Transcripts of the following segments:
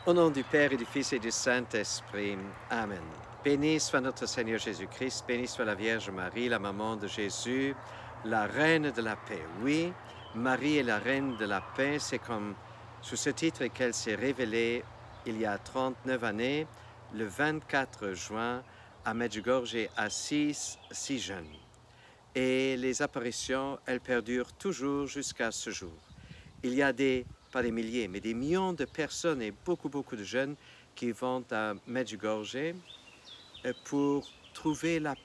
Au nom du Père et du Fils et du Saint-Esprit. Amen. Béni soit notre Seigneur Jésus-Christ, béni soit la Vierge Marie, la maman de Jésus, la reine de la paix. Oui, Marie est la reine de la paix, c'est comme sous ce titre qu'elle s'est révélée il y a 39 années, le 24 juin, à Medjugorje, à si jeune. Et les apparitions, elles perdurent toujours jusqu'à ce jour. Il y a pas des milliers, mais des millions de personnes et beaucoup de jeunes qui vont à Medjugorje pour trouver la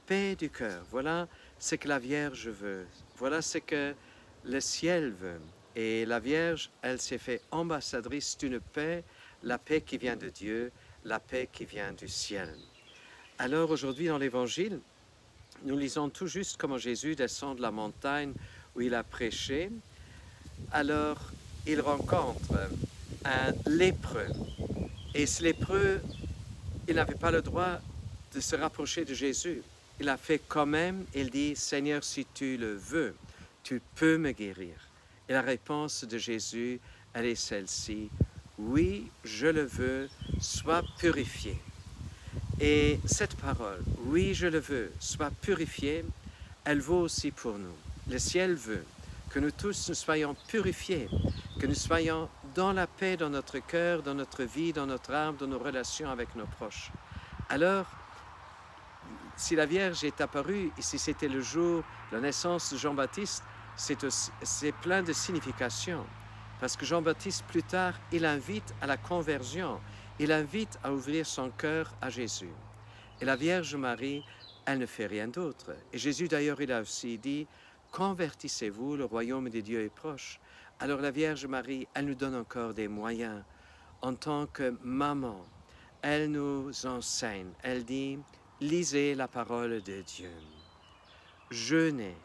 paix du cœur. Voilà ce que la Vierge veut. Voilà ce que le ciel veut. Et la Vierge, elle s'est fait ambassadrice d'une paix, la paix qui vient de Dieu, la paix qui vient du ciel. Alors aujourd'hui dans l'Évangile, nous lisons tout juste comment Jésus descend de la montagne où il a prêché. Alors, il rencontre un lépreux. Et ce lépreux, il n'avait pas le droit de se rapprocher de Jésus. Il a fait quand même, il dit, Seigneur, si tu le veux, tu peux me guérir. Et la réponse de Jésus, elle est celle-ci. Oui, je le veux, sois purifié. Et cette parole, oui, je le veux, sois purifié, elle vaut aussi pour nous. Le ciel veut que nous tous nous soyons purifiés, que nous soyons dans la paix dans notre cœur, dans notre vie, dans notre âme, dans nos relations avec nos proches. Alors, si la Vierge est apparue, et si c'était le jour de la naissance de Jean-Baptiste, c'est plein de signification. Parce que Jean-Baptiste, plus tard, il invite à la conversion. Il invite à ouvrir son cœur à Jésus. Et la Vierge Marie, elle ne fait rien d'autre. Et Jésus, d'ailleurs, il a aussi dit, convertissez-vous, le royaume des dieux est proche. Alors la Vierge Marie, elle nous donne encore des moyens. En tant que maman, elle nous enseigne. Elle dit, lisez la parole de Dieu. Jeûnez,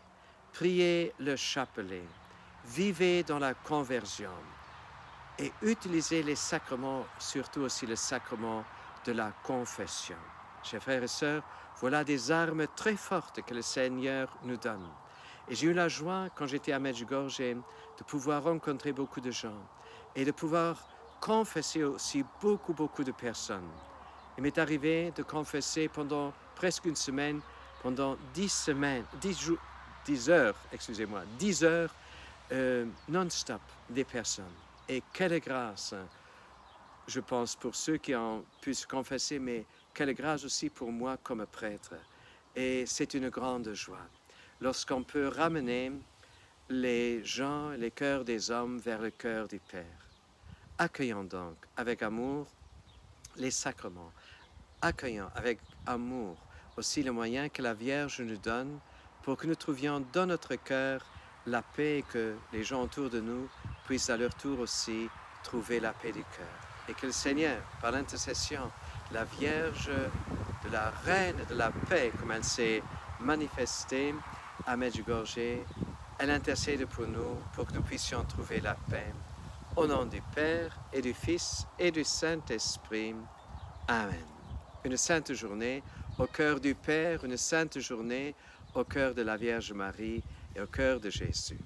priez le chapelet, vivez dans la conversion et utilisez les sacrements, surtout aussi le sacrement de la confession. Chers frères et sœurs, voilà des armes très fortes que le Seigneur nous donne. Et j'ai eu la joie, quand j'étais à Medjugorje, de pouvoir rencontrer beaucoup de gens et de pouvoir confesser aussi beaucoup de personnes. Il m'est arrivé de confesser pendant presque une semaine, pendant 10 heures non-stop des personnes. Et quelle grâce, je pense, pour ceux qui ont pu se confesser, mais quelle grâce aussi pour moi comme prêtre. Et c'est une grande joie lorsqu'on peut ramener les gens, les cœurs des hommes vers le cœur du Père. Accueillons donc avec amour les sacrements. Accueillons avec amour aussi le moyen que la Vierge nous donne pour que nous trouvions dans notre cœur la paix et que les gens autour de nous puissent à leur tour aussi trouver la paix du cœur. Et que le Seigneur, par l'intercession de la Vierge, de la Reine de la paix, comme elle s'est manifestée à Medjugorje, elle intercède pour nous, pour que nous puissions trouver la paix. Au nom du Père et du Fils et du Saint-Esprit. Amen. Une sainte journée au cœur du Père, une sainte journée au cœur de la Vierge Marie et au cœur de Jésus.